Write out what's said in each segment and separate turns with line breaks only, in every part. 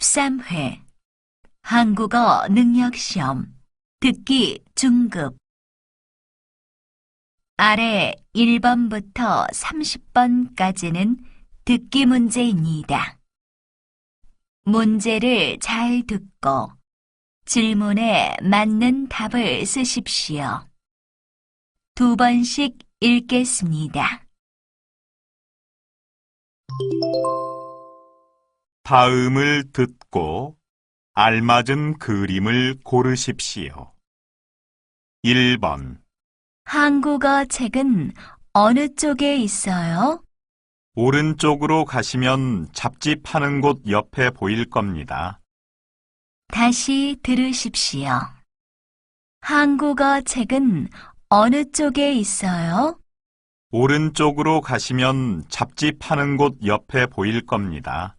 13회 한국어 능력시험 듣기 중급 아래 1번부터 30번까지는 듣기 문제입니다. 문제를 잘 듣고 질문에 맞는 답을 쓰십시오. 2번씩 읽겠습니다.
다음을 듣고 알맞은 그림을 고르십시오. 1번.
한국어 책은 어느 쪽에 있어요?
오른쪽으로 가시면 잡지 파는 곳 옆에 보일 겁니다.
다시 들으십시오. 한국어 책은 어느 쪽에 있어요?
오른쪽으로 가시면 잡지 파는 곳 옆에 보일 겁니다.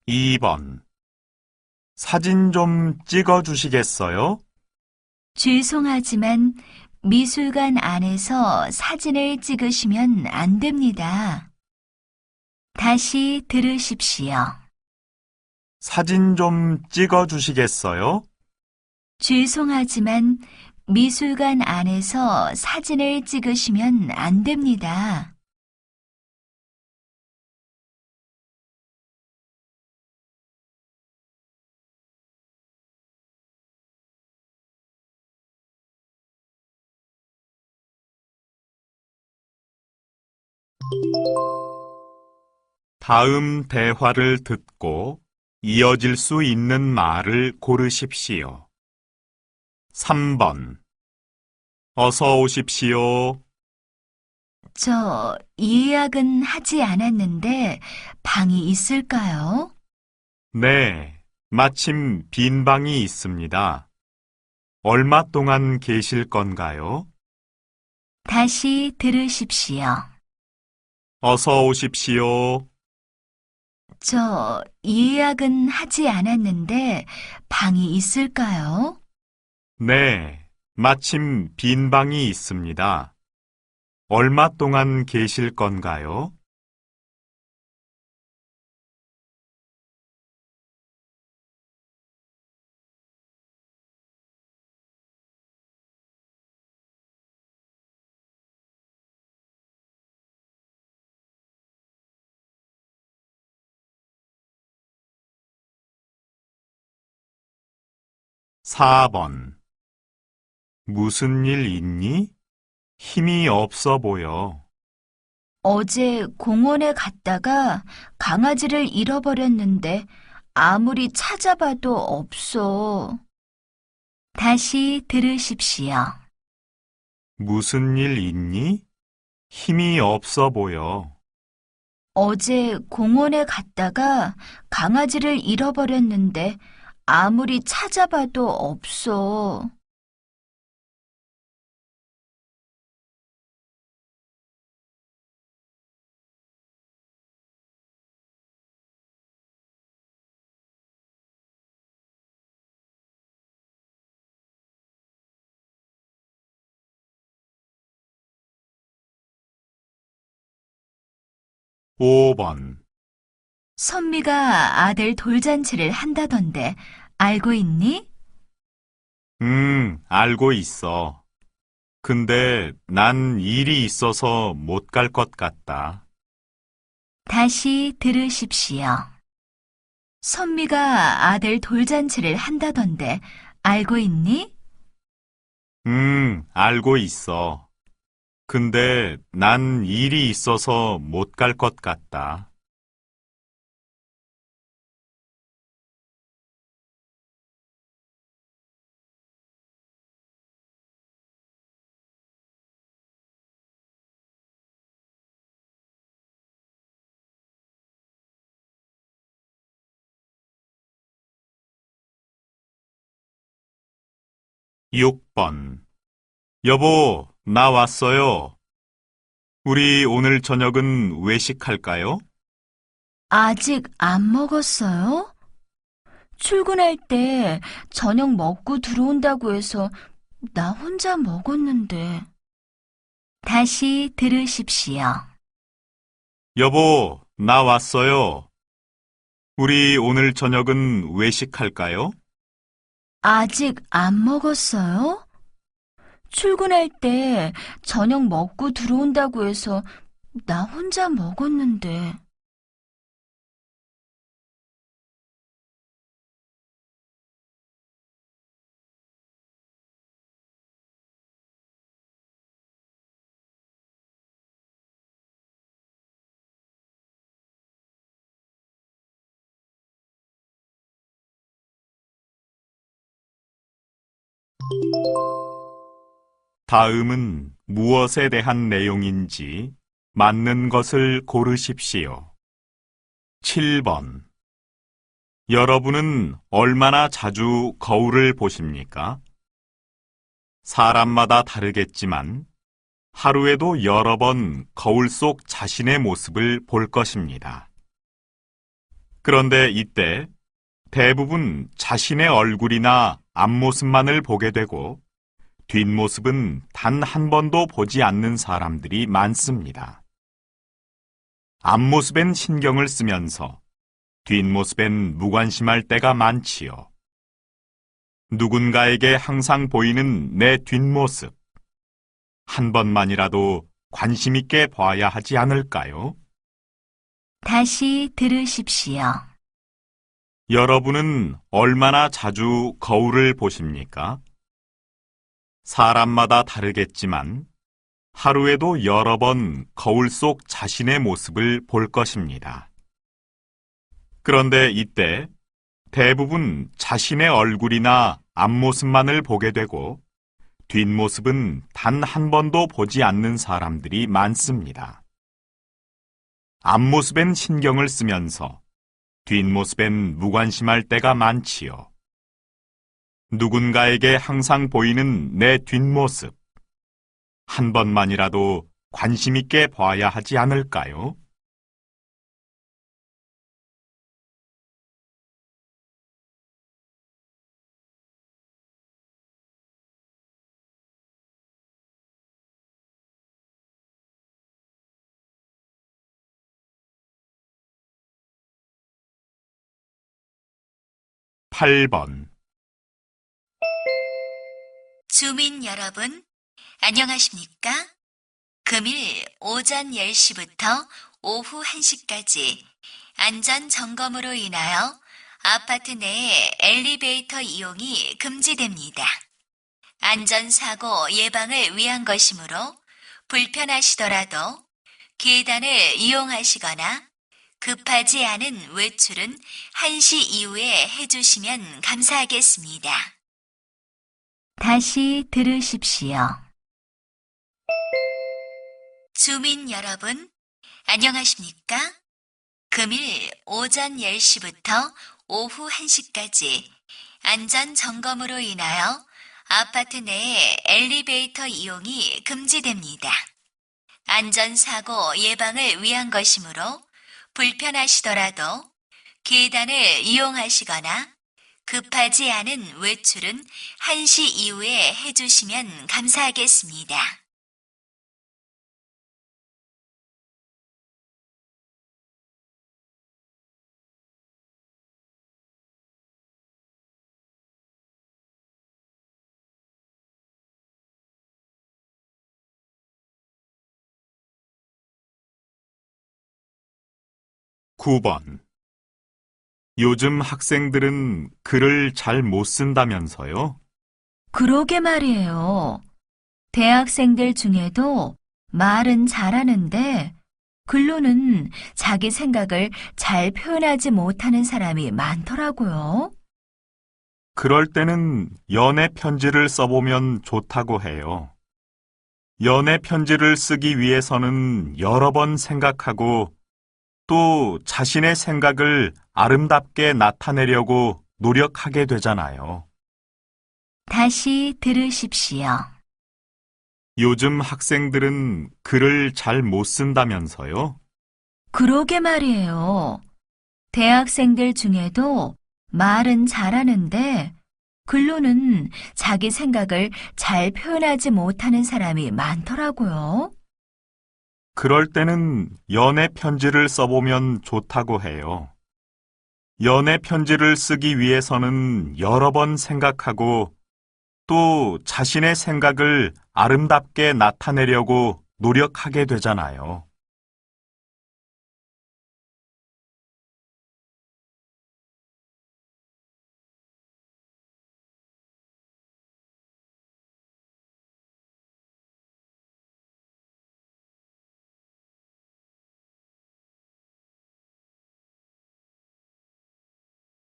2번. 사진 좀 찍어 주시겠어요?
죄송하지만 미술관 안에서 사진을 찍으시면 안 됩니다. 다시 들으십시오.
사진 좀 찍어 주시겠어요?
죄송하지만 미술관 안에서 사진을 찍으시면 안 됩니다.
'다음 대화를 듣고 이어질 수 있는 말을 고르십시오. 3번. 어서 오십시오.
저 예약은 하지 않았는데 방이 있을까요?
네, 마침 빈 방이 있습니다. 얼마 동안 계실 건가요?
다시 들으십시오.
어서 오십시오.
저 예약은 하지 않았는데 방이 있을까요?
네, 마침 빈 방이 있습니다. 얼마 동안 계실 건가요? 4번. 무슨 일 있니? 힘이 없어 보여.
어제 공원에 갔다가 강아지를 잃어버렸는데 아무리 찾아봐도 없어. 다시 들으십시오.
무슨 일 있니? 힘이 없어 보여.
어제 공원에 갔다가 강아지를 잃어버렸는데 아무리 찾아봐도 없어.
5번.
선미가 아들 돌잔치를 한다던데 알고 있니?
알고 있어. 근데 난 일이 있어서 못 갈 것 같다.
다시 들으십시오. 선미가 아들 돌잔치를 한다던데 알고 있니?
알고 있어. 근데 난 일이 있어서 못 갈 것 같다. 6번. 여보, 나 왔어요. 우리 오늘 저녁은 외식할까요?
아직 안 먹었어요? 출근할 때 저녁 먹고 들어온다고 해서 나 혼자 먹었는데. 다시 들으십시오.
여보, 나 왔어요. 우리 오늘 저녁은 외식할까요?
아직 안 먹었어요? 출근할 때 저녁 먹고 들어온다고 해서 나 혼자 먹었는데.
다음은 무엇에 대한 내용인지 맞는 것을 고르십시오. 7번. 여러분은 얼마나 자주 거울을 보십니까? 사람마다 다르겠지만 하루에도 여러 번 거울 속 자신의 모습을 볼 것입니다. 그런데 이때 대부분 자신의 얼굴이나 앞모습만을 보게 되고 뒷모습은 단 한 번도 보지 않는 사람들이 많습니다. 앞모습엔 신경을 쓰면서 뒷모습엔 무관심할 때가 많지요. 누군가에게 항상 보이는 내 뒷모습, 한 번만이라도 관심 있게 봐야 하지 않을까요?
다시 들으십시오.
여러분은 얼마나 자주 거울을 보십니까? 사람마다 다르겠지만 하루에도 여러 번 거울 속 자신의 모습을 볼 것입니다. 그런데 이때 대부분 자신의 얼굴이나 앞모습만을 보게 되고 뒷모습은 단 한 번도 보지 않는 사람들이 많습니다. 앞모습엔 신경을 쓰면서 뒷모습엔 무관심할 때가 많지요. 누군가에게 항상 보이는 내 뒷모습, 한 번만이라도 관심 있게 봐야 하지 않을까요? 팔 번.
주민 여러분, 안녕하십니까? 금일 오전 10시부터 오후 1시까지 안전 점검으로 인하여 아파트 내에 엘리베이터 이용이 금지됩니다. 안전사고 예방을 위한 것이므로 불편하시더라도 계단을 이용하시거나 급하지 않은 외출은 1시 이후에 해주시면 감사하겠습니다. 다시 들으십시오. 주민 여러분, 안녕하십니까? 금일 오전 10시부터 오후 1시까지 안전 점검으로 인하여 아파트 내에 엘리베이터 이용이 금지됩니다. 안전사고 예방을 위한 것이므로 불편하시더라도 계단을 이용하시거나 급하지 않은 외출은 1시 이후에 해주시면 감사하겠습니다.
구 번. 요즘 학생들은 글을 잘 못 쓴다면서요?
그러게 말이에요. 대학생들 중에도 말은 잘하는데 글로는 자기 생각을 잘 표현하지 못하는 사람이 많더라고요.
그럴 때는 연애 편지를 써보면 좋다고 해요. 연애 편지를 쓰기 위해서는 여러 번 생각하고 또 자신의 생각을 아름답게 나타내려고 노력하게 되잖아요.
다시 들으십시오.
요즘 학생들은 글을 잘 못 쓴다면서요?
그러게 말이에요. 대학생들 중에도 말은 잘하는데 글로는 자기 생각을 잘 표현하지 못하는 사람이 많더라고요.
그럴 때는 연애 편지를 써보면 좋다고 해요. 연애 편지를 쓰기 위해서는 여러 번 생각하고 또 자신의 생각을 아름답게 나타내려고 노력하게 되잖아요.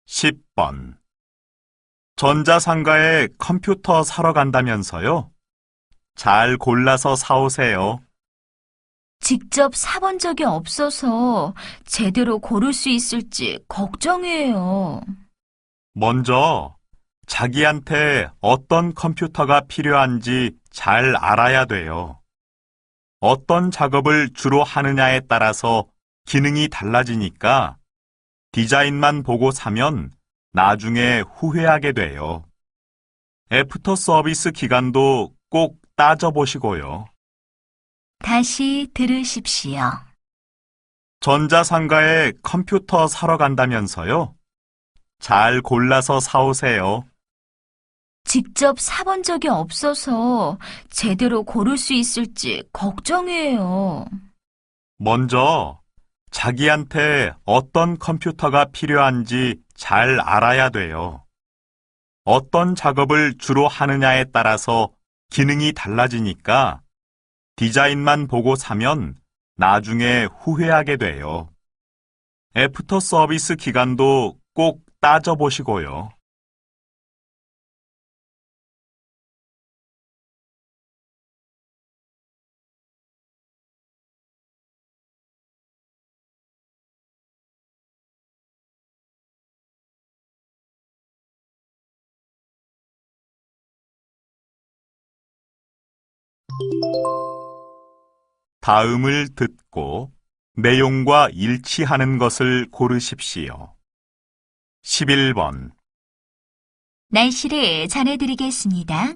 (10번) 전자상가에 컴퓨터 사러 간다면서요? 잘 골라서 사오세요.
직접 사본 적이 없어서 제대로 고를 수 있을지 걱정이에요.
먼저 자기한테 어떤 컴퓨터가 필요한지 잘 알아야 돼요. 어떤 작업을 주로 하느냐에 따라서 기능이 달라지니까 디자인만 보고 사면 나중에 후회하게 돼요. 애프터 서비스 기간도 꼭 따져보시고요.
다시 들으십시오.
전자상가에 컴퓨터 사러 간다면서요? 잘 골라서 사오세요.
직접 사본 적이 없어서 제대로 고를 수 있을지 걱정이에요.
먼저 자기한테 어떤 컴퓨터가 필요한지 잘 알아야 돼요. 어떤 작업을 주로 하느냐에 따라서 기능이 달라지니까 디자인만 보고 사면 나중에 후회하게 돼요. 애프터 서비스 기간도 꼭 따져보시고요. 다음을 듣고 내용과 일치하는 것을 고르십시오. 11번
날씨를 전해드리겠습니다.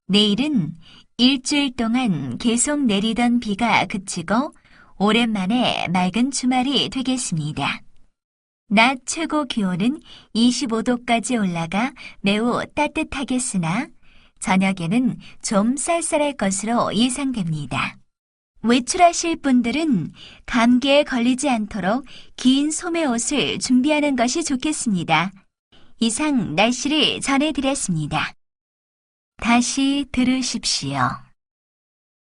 내일은 일주일 동안 계속 내리던 비가 그치고 오랜만에 맑은 주말이 되겠습니다. 낮 최고 기온은 25도까지 올라가 매우 따뜻하겠으나 저녁에는 좀 쌀쌀할 것으로 예상됩니다. 외출하실 분들은 감기에 걸리지 않도록 긴 소매옷을 준비하는 것이 좋겠습니다. 이상 날씨를 전해드렸습니다. 다시 들으십시오.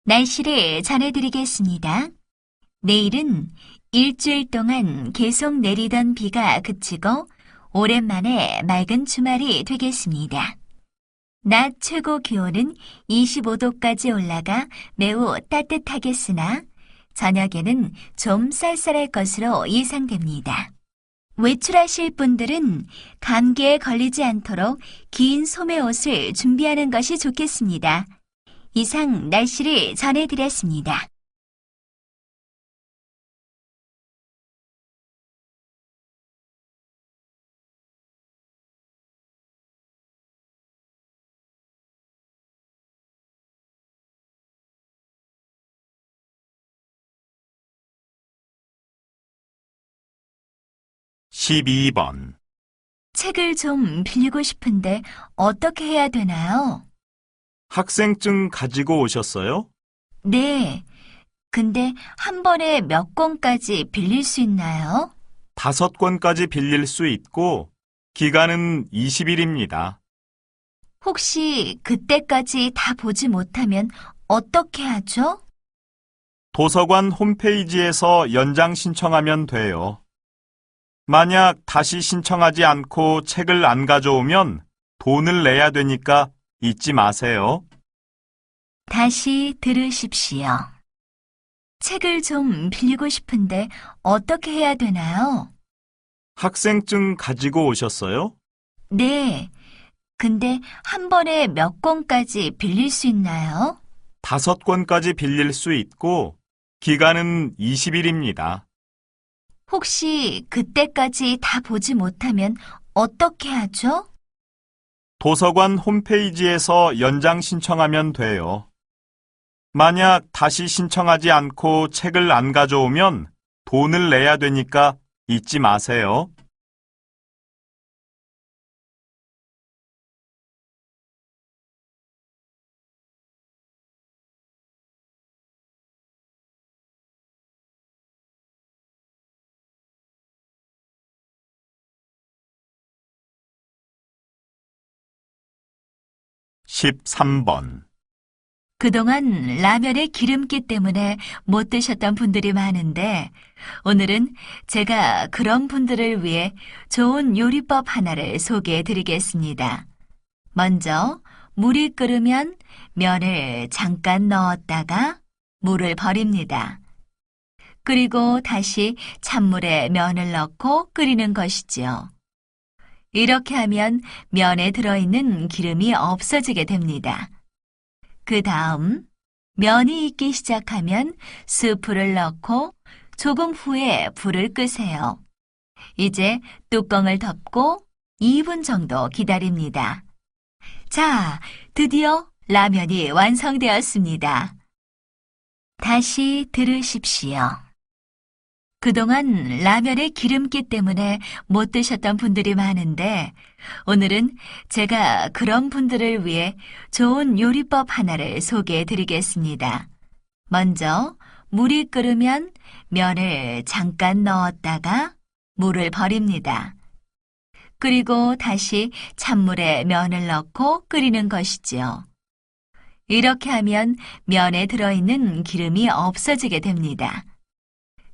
날씨를 전해드리겠습니다. 내일은 일주일 동안 계속 내리던 비가 그치고 오랜만에 맑은 주말이 되겠습니다. 낮 최고 기온은 25도까지 올라가 매우 따뜻하겠으나 저녁에는 좀 쌀쌀할 것으로 예상됩니다. 외출하실 분들은 감기에 걸리지 않도록 긴 소매옷을 준비하는 것이 좋겠습니다. 이상 날씨를 전해드렸습니다.
(12번)
책을 좀 빌리고 싶은데 어떻게 해야 되나요?
학생증 가지고 오셨어요?
네. 근데 한 번에 몇 권까지 빌릴 수 있나요?
5권까지 빌릴 수 있고 기간은 20일입니다.
혹시 그때까지 다 보지 못하면 어떻게 하죠?
도서관 홈페이지에서 연장 신청하면 돼요. 만약 다시 신청하지 않고 책을 안 가져오면 돈을 내야 되니까 잊지 마세요.
다시 들으십시오. 책을 좀 빌리고 싶은데 어떻게 해야 되나요?
학생증 가지고 오셨어요?
네. 근데 한 번에 몇 권까지 빌릴 수 있나요?
5권까지 빌릴 수 있고 기간은 20일입니다.
혹시 그때까지 다 보지 못하면 어떻게 하죠?
도서관 홈페이지에서 연장 신청하면 돼요. 만약 다시 신청하지 않고 책을 안 가져오면 돈을 내야 되니까 잊지 마세요. (13번)
그동안 라면의 기름기 때문에 못 드셨던 분들이 많은데 오늘은 제가 그런 분들을 위해 좋은 요리법 하나를 소개해 드리겠습니다. 먼저 물이 끓으면 면을 잠깐 넣었다가 물을 버립니다. 그리고 다시 찬물에 면을 넣고 끓이는 것이지요. 이렇게 하면 면에 들어있는 기름이 없어지게 됩니다. 그 다음 면이 익기 시작하면 스프를 넣고 조금 후에 불을 끄세요. 이제 뚜껑을 덮고 2분 정도 기다립니다. 자, 드디어 라면이 완성되었습니다. 다시 들으십시오. 그동안 라면의 기름기 때문에 못 드셨던 분들이 많은데 오늘은 제가 그런 분들을 위해 좋은 요리법 하나를 소개해 드리겠습니다. 먼저 물이 끓으면 면을 잠깐 넣었다가 물을 버립니다. 그리고 다시 찬물에 면을 넣고 끓이는 것이지요. 이렇게 하면 면에 들어있는 기름이 없어지게 됩니다.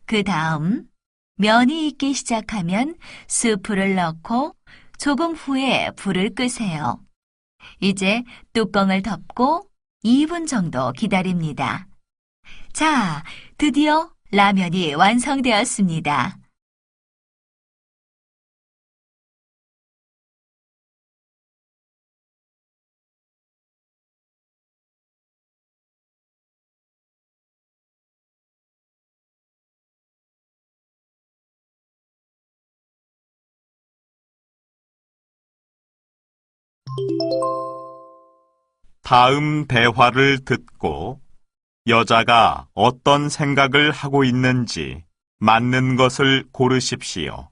그 다음 면이 익기 시작하면 스프를 넣고 조금 후에 불을 끄세요. 이제 뚜껑을 덮고 2분 정도 기다립니다. 자, 드디어 라면이 완성되었습니다.
다음 대화를 듣고 여자가 어떤 생각을 하고 있는지 맞는 것을 고르십시오.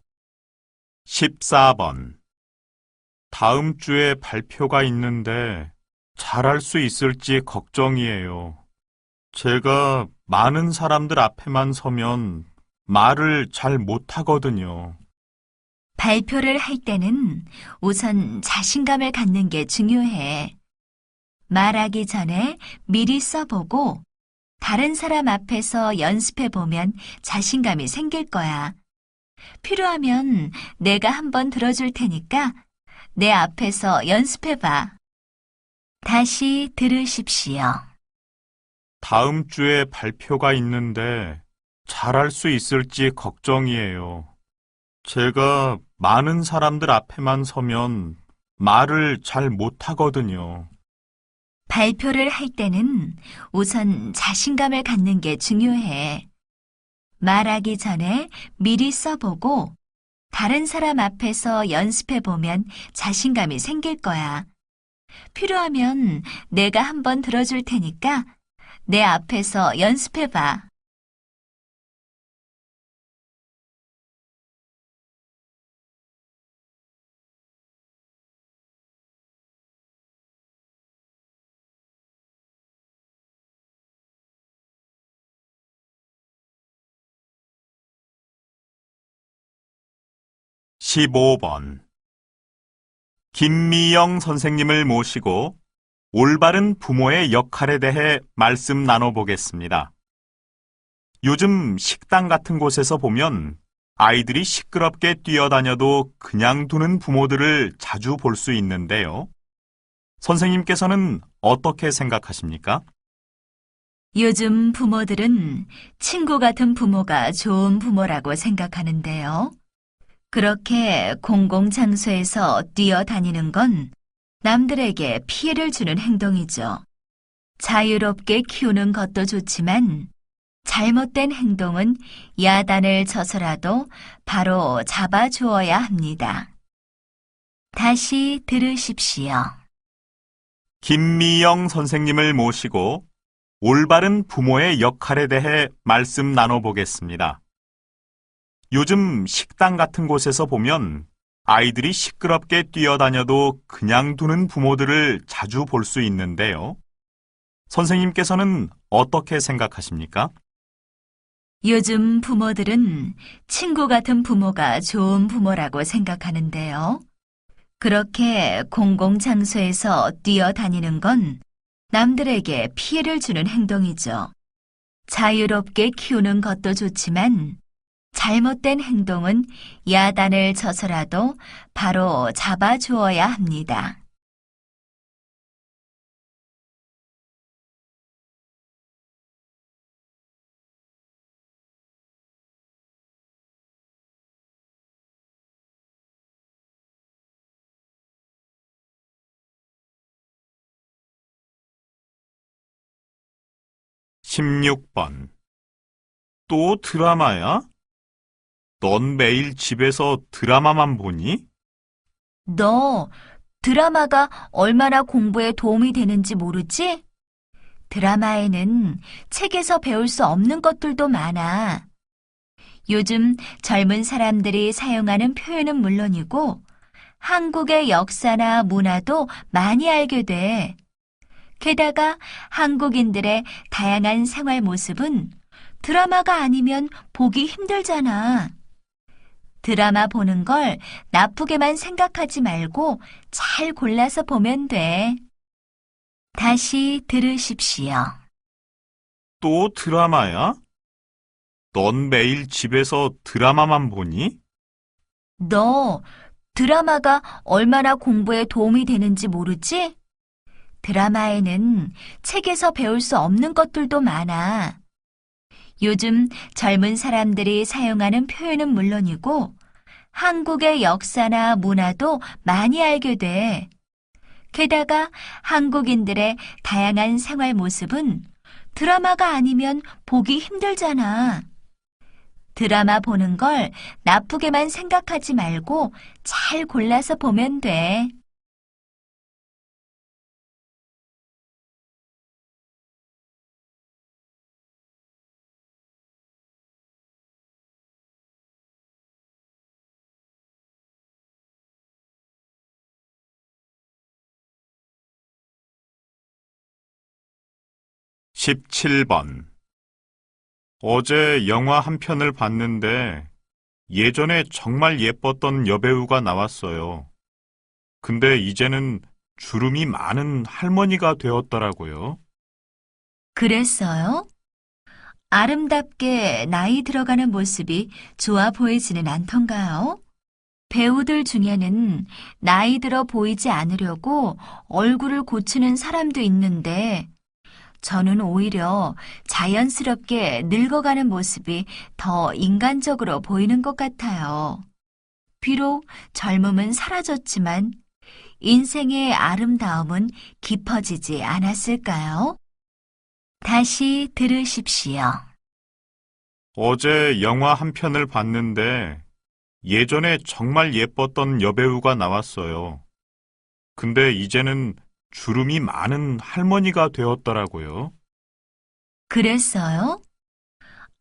14번. 다음 주에 발표가 있는데 잘할 수 있을지 걱정이에요. 제가 많은 사람들 앞에만 서면 말을 잘 못하거든요.
발표를 할 때는 우선 자신감을 갖는 게 중요해. 말하기 전에 미리 써보고 다른 사람 앞에서 연습해보면 자신감이 생길 거야. 필요하면 내가 한번 들어줄 테니까 내 앞에서 연습해봐. 다시 들으십시오.
다음 주에 발표가 있는데 잘할 수 있을지 걱정이에요. 제가 많은 사람들 앞에만 서면 말을 잘 못하거든요.
발표를 할 때는 우선 자신감을 갖는 게 중요해. 말하기 전에 미리 써보고 다른 사람 앞에서 연습해보면 자신감이 생길 거야. 필요하면 내가 한번 들어줄 테니까 내 앞에서 연습해봐.
(15번) 김미영 선생님을 모시고 올바른 부모의 역할에 대해 말씀 나눠보겠습니다. 요즘 식당 같은 곳에서 보면 아이들이 시끄럽게 뛰어다녀도 그냥 두는 부모들을 자주 볼 수 있는데요. 선생님께서는 어떻게 생각하십니까?
요즘 부모들은 친구 같은 부모가 좋은 부모라고 생각하는데요. 그렇게 공공장소에서 뛰어다니는 건 남들에게 피해를 주는 행동이죠. 자유롭게 키우는 것도 좋지만 잘못된 행동은 야단을 쳐서라도 바로 잡아주어야 합니다. 다시 들으십시오.
김미영 선생님을 모시고 올바른 부모의 역할에 대해 말씀 나눠보겠습니다. 요즘 식당 같은 곳에서 보면 아이들이 시끄럽게 뛰어다녀도 그냥 두는 부모들을 자주 볼 수 있는데요. 선생님께서는 어떻게 생각하십니까?
요즘 부모들은 친구 같은 부모가 좋은 부모라고 생각하는데요. 그렇게 공공장소에서 뛰어다니는 건 남들에게 피해를 주는 행동이죠. 자유롭게 키우는 것도 좋지만 잘못된 행동은 야단을 쳐서라도 바로 잡아주어야 합니다.
십육 번. 또 드라마야? 넌 매일 집에서 드라마만 보니?
너 드라마가 얼마나 공부에 도움이 되는지 모르지? 드라마에는 책에서 배울 수 없는 것들도 많아. 요즘 젊은 사람들이 사용하는 표현은 물론이고 한국의 역사나 문화도 많이 알게 돼. 게다가 한국인들의 다양한 생활 모습은 드라마가 아니면 보기 힘들잖아. 드라마 보는 걸 나쁘게만 생각하지 말고 잘 골라서 보면 돼. 다시 들으십시오.
또 드라마야? 넌 매일 집에서 드라마만 보니?
너 드라마가 얼마나 공부에 도움이 되는지 모르지? 드라마에는 책에서 배울 수 없는 것들도 많아. 요즘 젊은 사람들이 사용하는 표현은 물론이고 한국의 역사나 문화도 많이 알게 돼. 게다가 한국인들의 다양한 생활 모습은 드라마가 아니면 보기 힘들잖아. 드라마 보는 걸 나쁘게만 생각하지 말고 잘 골라서 보면 돼.
십칠 번. 어제 영화 한 편을 봤는데 예전에 정말 예뻤던 여배우가 나왔어요. 근데 이제는 주름이 많은 할머니가 되었더라고요.
그랬어요? 아름답게 나이 들어가는 모습이 좋아 보이지는 않던가요? 배우들 중에는 나이 들어 보이지 않으려고 얼굴을 고치는 사람도 있는데 저는 오히려 자연스럽게 늙어가는 모습이 더 인간적으로 보이는 것 같아요. 비록 젊음은 사라졌지만 인생의 아름다움은 깊어지지 않았을까요? 다시 들으십시오.
어제 영화 한 편을 봤는데 예전에 정말 예뻤던 여배우가 나왔어요. 근데 이제는 주름이 많은 할머니가 되었더라고요.
그랬어요?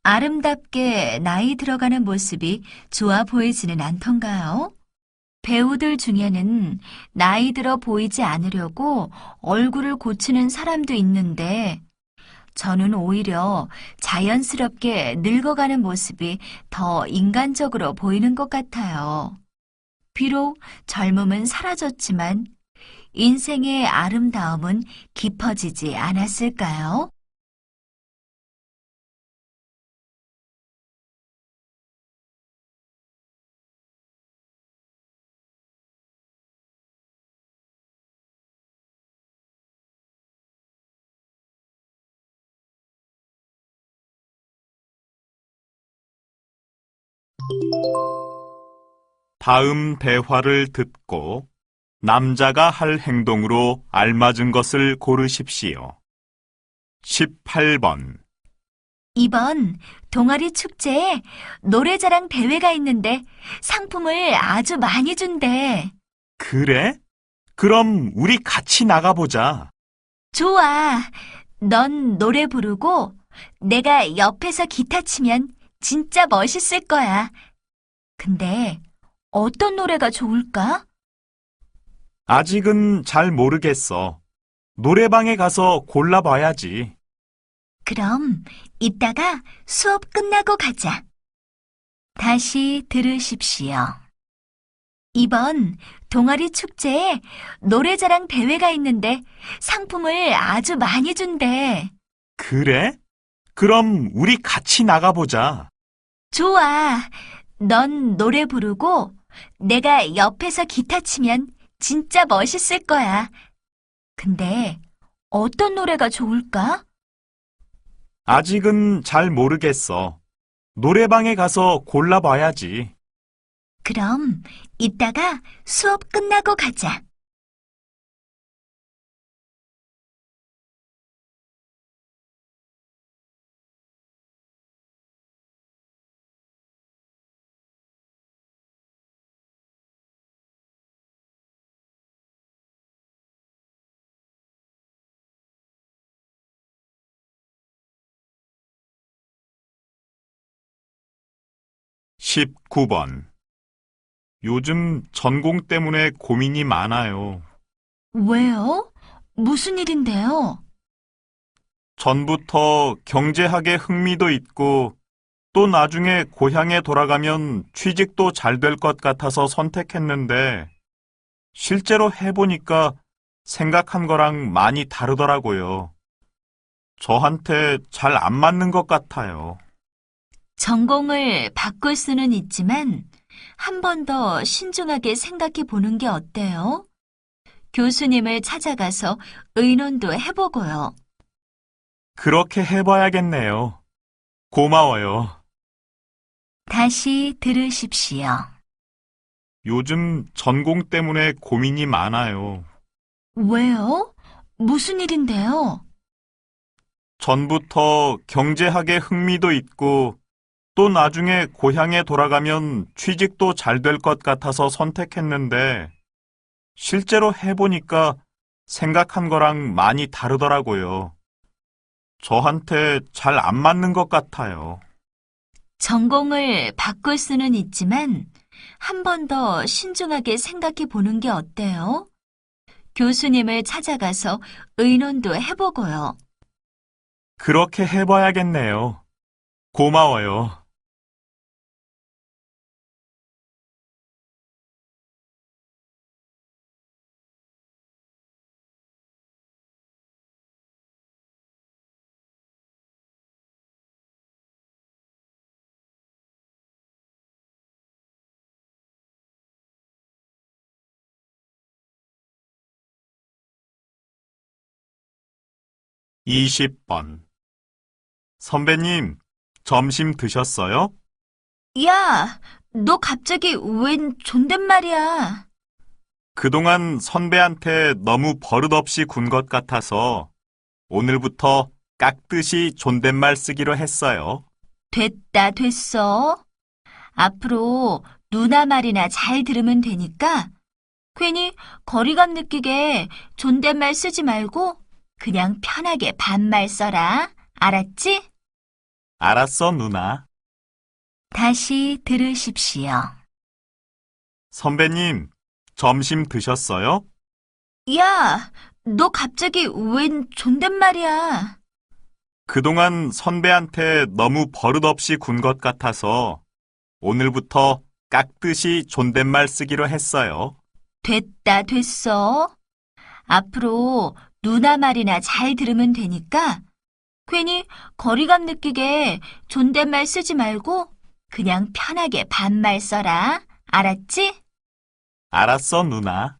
아름답게 나이 들어가는 모습이 좋아 보이지는 않던가요? 배우들 중에는 나이 들어 보이지 않으려고 얼굴을 고치는 사람도 있는데 저는 오히려 자연스럽게 늙어가는 모습이 더 인간적으로 보이는 것 같아요. 비록 젊음은 사라졌지만 인생의 아름다움은 깊어지지 않았을까요?
다음 대화를 듣고 남자가 할 행동으로 알맞은 것을 고르십시오. 18번.
이번 동아리 축제에 노래자랑 대회가 있는데 상품을 아주 많이 준대.
그래? 그럼 우리 같이 나가보자.
좋아. 넌 노래 부르고 내가 옆에서 기타 치면 진짜 멋있을 거야. 근데 어떤 노래가 좋을까?
아직은 잘 모르겠어. 노래방에 가서 골라봐야지.
그럼 이따가 수업 끝나고 가자. 다시 들으십시오. 이번 동아리 축제에 노래자랑 대회가 있는데 상품을 아주 많이 준대.
그래? 그럼 우리 같이 나가보자.
좋아. 넌 노래 부르고 내가 옆에서 기타 치면 진짜 멋있을 거야. 근데 어떤 노래가 좋을까?
아직은 잘 모르겠어. 노래방에 가서 골라봐야지.
그럼 이따가 수업 끝나고 가자.
십구 번 요즘 전공 때문에 고민이 많아요.
왜요? 무슨 일인데요?
전부터 경제학에 흥미도 있고 또 나중에 고향에 돌아가면 취직도 잘 될 것 같아서 선택했는데 실제로 해보니까 생각한 거랑 많이 다르더라고요. 저한테 잘 안 맞는 것 같아요.
전공을 바꿀 수는 있지만 한 번 더 신중하게 생각해 보는 게 어때요? 교수님을 찾아가서 의논도 해보고요.
그렇게 해봐야겠네요. 고마워요.
다시 들으십시오.
요즘 전공 때문에 고민이 많아요.
왜요? 무슨 일인데요?
전부터 경제학에 흥미도 있고 또 나중에 고향에 돌아가면 취직도 잘 될 것 같아서 선택했는데 실제로 해보니까 생각한 거랑 많이 다르더라고요. 저한테 잘 안 맞는 것 같아요.
전공을 바꿀 수는 있지만 한 번 더 신중하게 생각해 보는 게 어때요? 교수님을 찾아가서 의논도 해보고요.
그렇게 해봐야겠네요. 고마워요. 20번. 선배님, 점심 드셨어요?
야, 너 갑자기 웬 존댓말이야?
그동안 선배한테 너무 버릇없이 군 것 같아서 오늘부터 깍듯이 존댓말 쓰기로 했어요.
됐다, 됐어. 앞으로 누나 말이나 잘 들으면 되니까 괜히 거리감 느끼게 존댓말 쓰지 말고 그냥 편하게 반말 써라. 알았지?
알았어, 누나.
다시 들으십시오.
선배님, 점심 드셨어요?
야, 너 갑자기 웬 존댓말이야?
그동안 선배한테 너무 버릇없이 군 것 같아서 오늘부터 깍듯이 존댓말 쓰기로 했어요.
됐다, 됐어. 앞으로 누나 말이나 잘 들으면 되니까 괜히 거리감 느끼게 존댓말 쓰지 말고 그냥 편하게 반말 써라. 알았지?
알았어, 누나.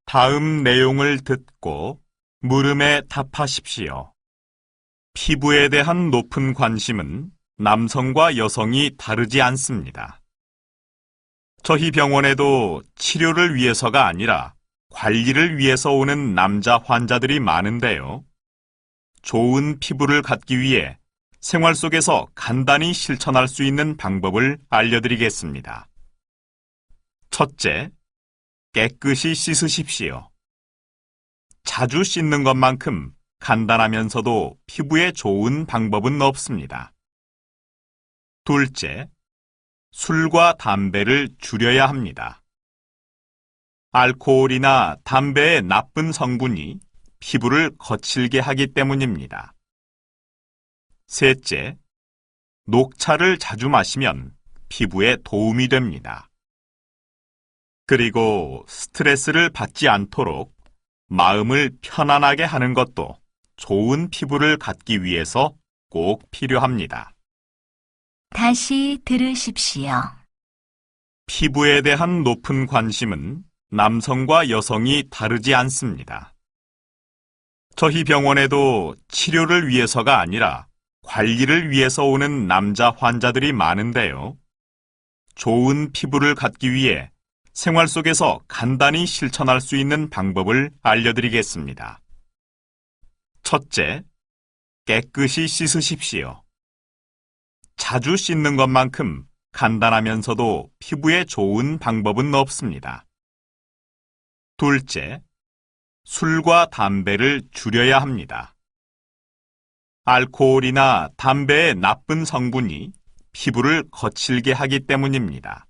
'다음 내용을 듣고 물음에 답하십시오. 피부에 대한 높은 관심은 남성과 여성이 다르지 않습니다. 저희 병원에도 치료를 위해서가 아니라 관리를 위해서 오는 남자 환자들이 많은데요. 좋은 피부를 갖기 위해 생활 속에서 간단히 실천할 수 있는 방법을 알려드리겠습니다. 첫째, 깨끗이 씻으십시오. 자주 씻는 것만큼 간단하면서도 피부에 좋은 방법은 없습니다. 둘째, 술과 담배를 줄여야 합니다. 알코올이나 담배의 나쁜 성분이 피부를 거칠게 하기 때문입니다. 셋째, 녹차를 자주 마시면 피부에 도움이 됩니다. 그리고 스트레스를 받지 않도록 마음을 편안하게 하는 것도 좋은 피부를 갖기 위해서 꼭 필요합니다.
다시 들으십시오.
피부에 대한 높은 관심은 남성과 여성이 다르지 않습니다. 저희 병원에도 치료를 위해서가 아니라 관리를 위해서 오는 남자 환자들이 많은데요. 좋은 피부를 갖기 위해 생활 속에서 간단히 실천할 수 있는 방법을 알려드리겠습니다. 첫째, 깨끗이 씻으십시오. 자주 씻는 것만큼 간단하면서도 피부에 좋은 방법은 없습니다. 둘째, 술과 담배를 줄여야 합니다. 알코올이나 담배의 나쁜 성분이 피부를 거칠게 하기 때문입니다.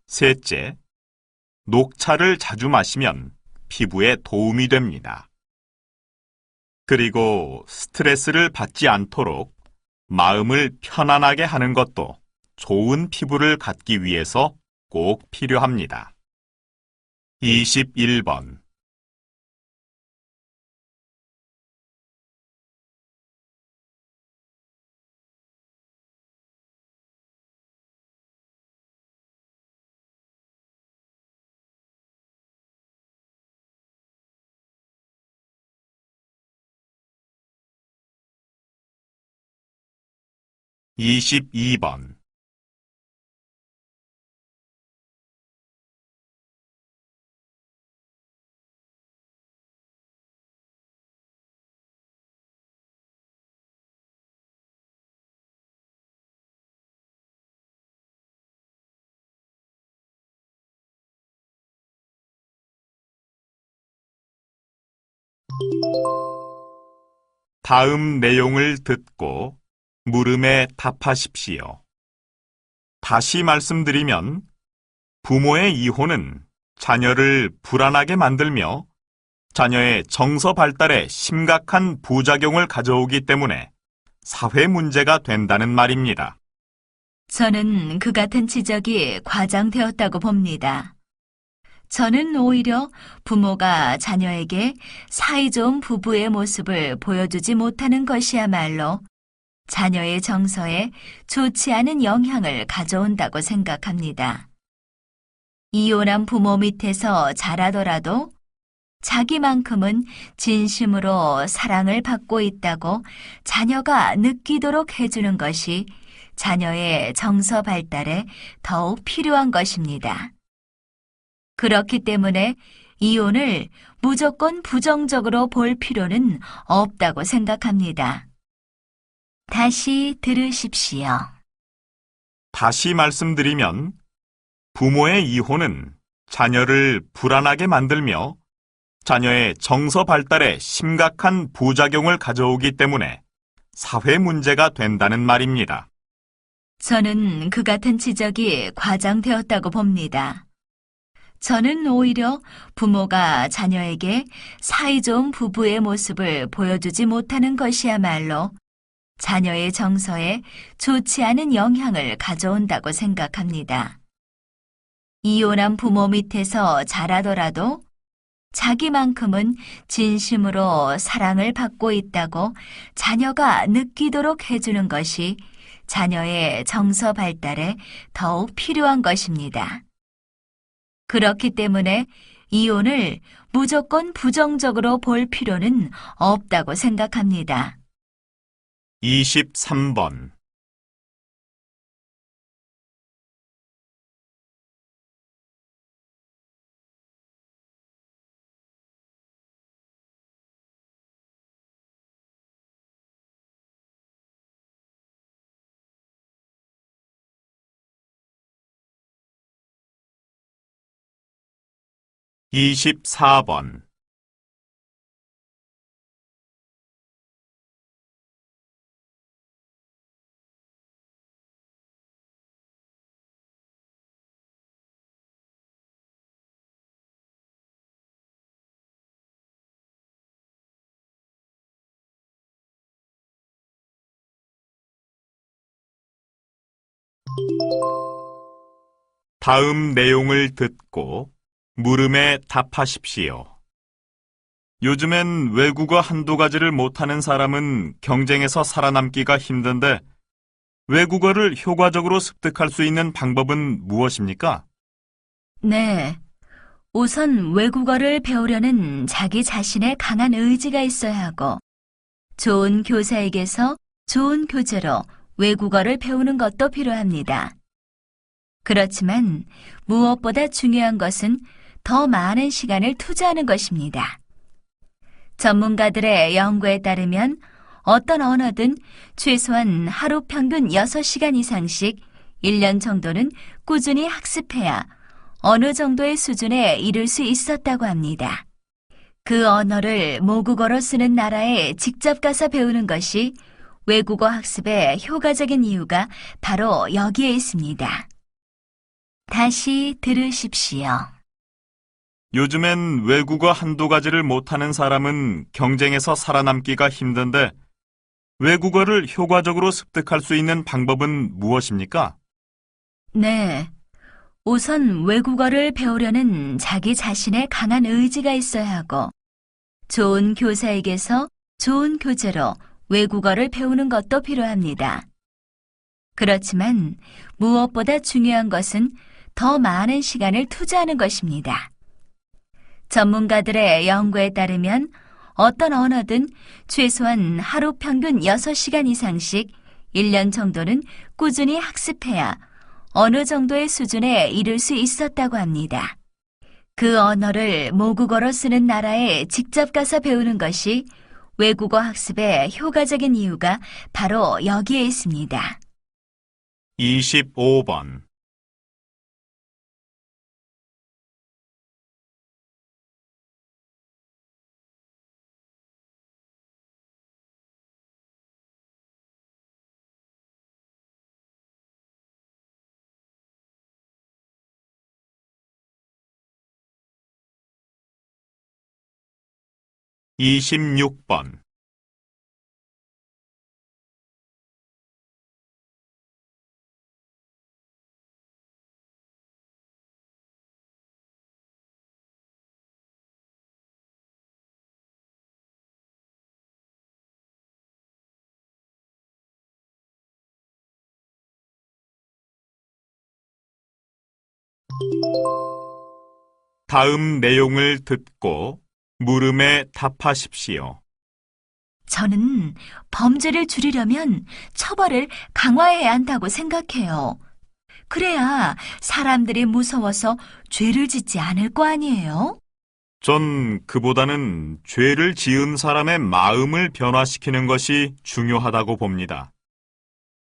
셋째, 녹차를 자주 마시면 피부에 도움이 됩니다. 그리고 스트레스를 받지 않도록 마음을 편안하게 하는 것도 좋은 피부를 갖기 위해서 꼭 필요합니다. 21번. (22번) 다음 내용을 듣고 물음에 답하십시오. 다시 말씀드리면 부모의 이혼은 자녀를 불안하게 만들며 자녀의 정서 발달에 심각한 부작용을 가져오기 때문에 사회 문제가 된다는 말입니다.
저는 그 같은 지적이 과장되었다고 봅니다. 저는 오히려 부모가 자녀에게 사이좋은 부부의 모습을 보여주지 못하는 것이야말로 자녀의 정서에 좋지 않은 영향을 가져온다고 생각합니다. 이혼한 부모 밑에서 자라더라도 자기만큼은 진심으로 사랑을 받고 있다고 자녀가 느끼도록 해주는 것이 자녀의 정서 발달에 더욱 필요한 것입니다. 그렇기 때문에 이혼을 무조건 부정적으로 볼 필요는 없다고 생각합니다. 다시 들으십시오.
다시 말씀드리면 부모의 이혼은 자녀를 불안하게 만들며 자녀의 정서 발달에 심각한 부작용을 가져오기 때문에 사회 문제가 된다는 말입니다.
저는 그 같은 지적이 과장되었다고 봅니다. 저는 오히려 부모가 자녀에게 사이좋은 부부의 모습을 보여주지 못하는 것이야말로 자녀의 정서에 좋지 않은 영향을 가져온다고 생각합니다. 이혼한 부모 밑에서 자라더라도 자기만큼은 진심으로 사랑을 받고 있다고 자녀가 느끼도록 해주는 것이 자녀의 정서 발달에 더욱 필요한 것입니다. 그렇기 때문에 이혼을 무조건 부정적으로 볼 필요는 없다고 생각합니다.
23번. 24번. '다음 내용을 듣고 물음에 답하십시오. 요즘엔 외국어 한두 가지를 못하는 사람은 경쟁에서 살아남기가 힘든데 외국어를 효과적으로 습득할 수 있는 방법은 무엇입니까?
네. 우선 외국어를 배우려는 자기 자신의 강한 의지가 있어야 하고, 좋은 교사에게서 좋은 교재로 외국어를 배우는 것도 필요합니다. 그렇지만 무엇보다 중요한 것은 더 많은 시간을 투자하는 것입니다. 전문가들의 연구에 따르면 어떤 언어든 최소한 하루 평균 6시간 이상씩 1년 정도는 꾸준히 학습해야 어느 정도의 수준에 이를 수 있었다고 합니다. 그 언어를 모국어로 쓰는 나라에 직접 가서 배우는 것이 외국어 학습의 효과적인 이유가 바로 여기에 있습니다. 다시 들으십시오.
요즘엔 외국어 한두 가지를 못하는 사람은 경쟁에서 살아남기가 힘든데 외국어를 효과적으로 습득할 수 있는 방법은 무엇입니까?
네. 우선 외국어를 배우려는 자기 자신의 강한 의지가 있어야 하고, 좋은 교사에게서 좋은 교재로 외국어를 배우는 것도 필요합니다. 그렇지만 무엇보다 중요한 것은 더 많은 시간을 투자하는 것입니다. 전문가들의 연구에 따르면 어떤 언어든 최소한 하루 평균 6시간 이상씩 1년 정도는 꾸준히 학습해야 어느 정도의 수준에 이를 수 있었다고 합니다. 그 언어를 모국어로 쓰는 나라에 직접 가서 배우는 것이 외국어 학습의 효과적인 이유가 바로 여기에 있습니다.
25번. 26번. '다음 내용을 듣고 물음에 답하십시오.
저는 범죄를 줄이려면 처벌을 강화해야 한다고 생각해요. 그래야 사람들이 무서워서 죄를 짓지 않을 거 아니에요?
전 그보다는 죄를 지은 사람의 마음을 변화시키는 것이 중요하다고 봅니다.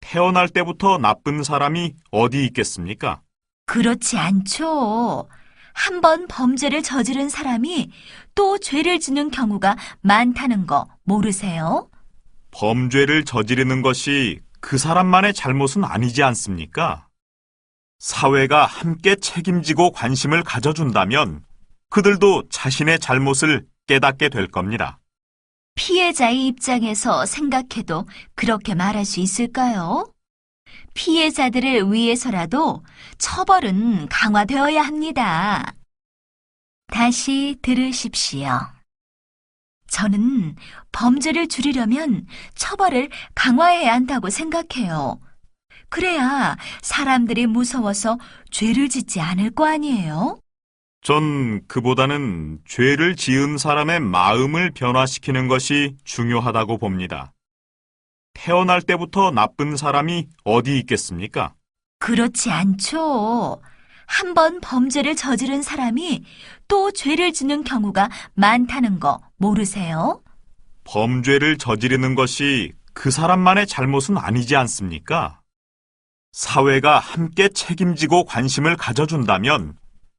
태어날 때부터 나쁜 사람이 어디 있겠습니까?
그렇지 않죠. 한 번 범죄를 저지른 사람이 또 죄를 짓는 경우가 많다는 거 모르세요?
범죄를 저지르는 것이 그 사람만의 잘못은 아니지 않습니까? 사회가 함께 책임지고 관심을 가져준다면 그들도 자신의 잘못을 깨닫게 될 겁니다.
피해자의 입장에서 생각해도 그렇게 말할 수 있을까요? 피해자들을 위해서라도 처벌은 강화되어야 합니다. 다시 들으십시오. 저는 범죄를 줄이려면 처벌을 강화해야 한다고 생각해요. 그래야 사람들이 무서워서 죄를 짓지 않을 거 아니에요?
전 그보다는 죄를 지은 사람의 마음을 변화시키는 것이 중요하다고 봅니다. 태어날 때부터 나쁜 사람이 어디 있겠습니까?
그렇지 않죠. 한 번 범죄를 저지른 사람이 또 죄를 짓는 경우가 많다는 거 모르세요?
범죄를 저지르는 것이 그 사람만의 잘못은 아니지 않습니까? 사회가 함께 책임지고 관심을 가져준다면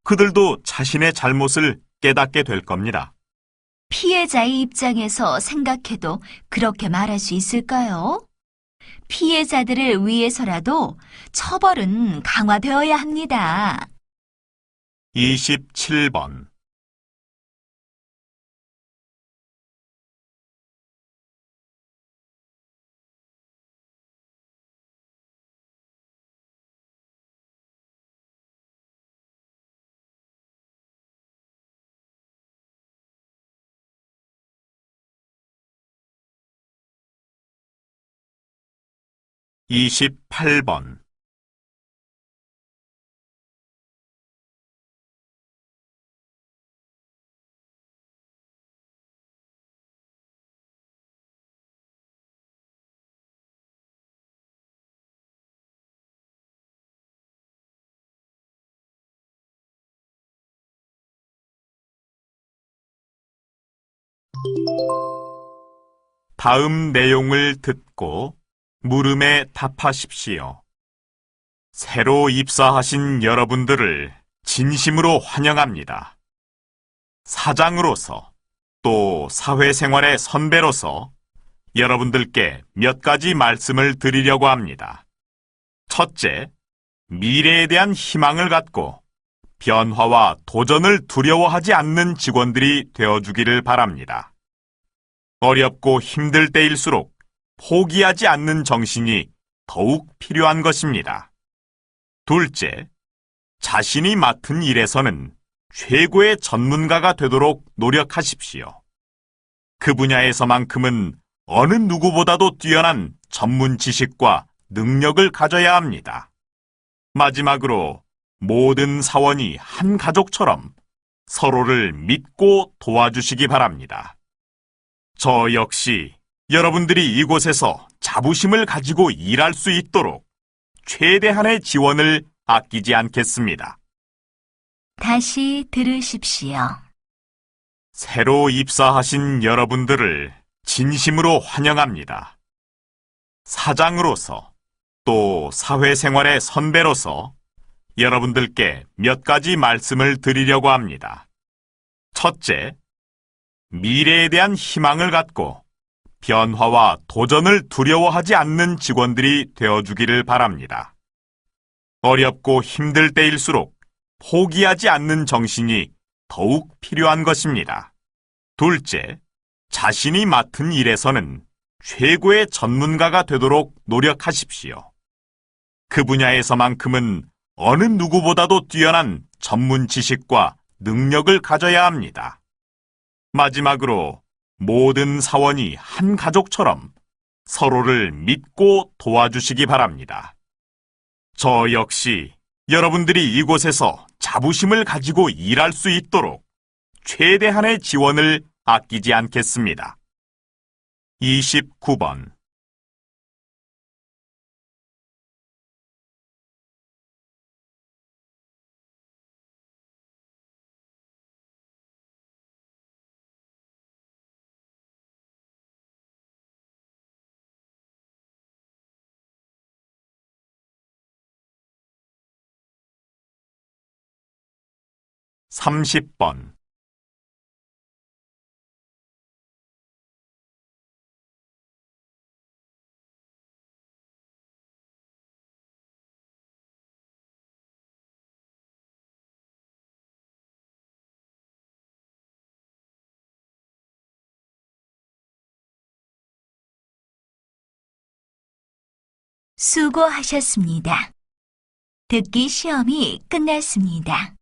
그들도 자신의 잘못을 깨닫게 될 겁니다.
피해자의 입장에서 생각해도 그렇게 말할 수 있을까요? 피해자들을 위해서라도 처벌은 강화되어야 합니다.
27번. 28번. '다음 내용을 듣고 물음에 답하십시오. 새로 입사하신 여러분들을 진심으로 환영합니다. 사장으로서 또 사회생활의 선배로서 여러분들께 몇 가지 말씀을 드리려고 합니다. 첫째, 미래에 대한 희망을 갖고 변화와 도전을 두려워하지 않는 직원들이 되어주기를 바랍니다. 어렵고 힘들 때일수록 포기하지 않는 정신이 더욱 필요한 것입니다. 둘째, 자신이 맡은 일에서는 최고의 전문가가 되도록 노력하십시오. 그 분야에서만큼은 어느 누구보다도 뛰어난 전문 지식과 능력을 가져야 합니다. 마지막으로 모든 사원이 한 가족처럼 서로를 믿고 도와주시기 바랍니다. 저 역시 여러분들이 이곳에서 자부심을 가지고 일할 수 있도록 최대한의 지원을 아끼지 않겠습니다.
다시 들으십시오.
새로 입사하신 여러분들을 진심으로 환영합니다. 사장으로서 또 사회생활의 선배로서 여러분들께 몇 가지 말씀을 드리려고 합니다. 첫째, 미래에 대한 희망을 갖고 변화와 도전을 두려워하지 않는 직원들이 되어주기를 바랍니다. 어렵고 힘들 때일수록 포기하지 않는 정신이 더욱 필요한 것입니다. 둘째, 자신이 맡은 일에서는 최고의 전문가가 되도록 노력하십시오. 그 분야에서만큼은 어느 누구보다도 뛰어난 전문 지식과 능력을 가져야 합니다. 마지막으로 모든 사원이 한 가족처럼 서로를 믿고 도와주시기 바랍니다. 저 역시 여러분들이 이곳에서 자부심을 가지고 일할 수 있도록 최대한의 지원을 아끼지 않겠습니다. 29번. 30번.
'수고하셨습니다. 듣기 시험이 끝났습니다.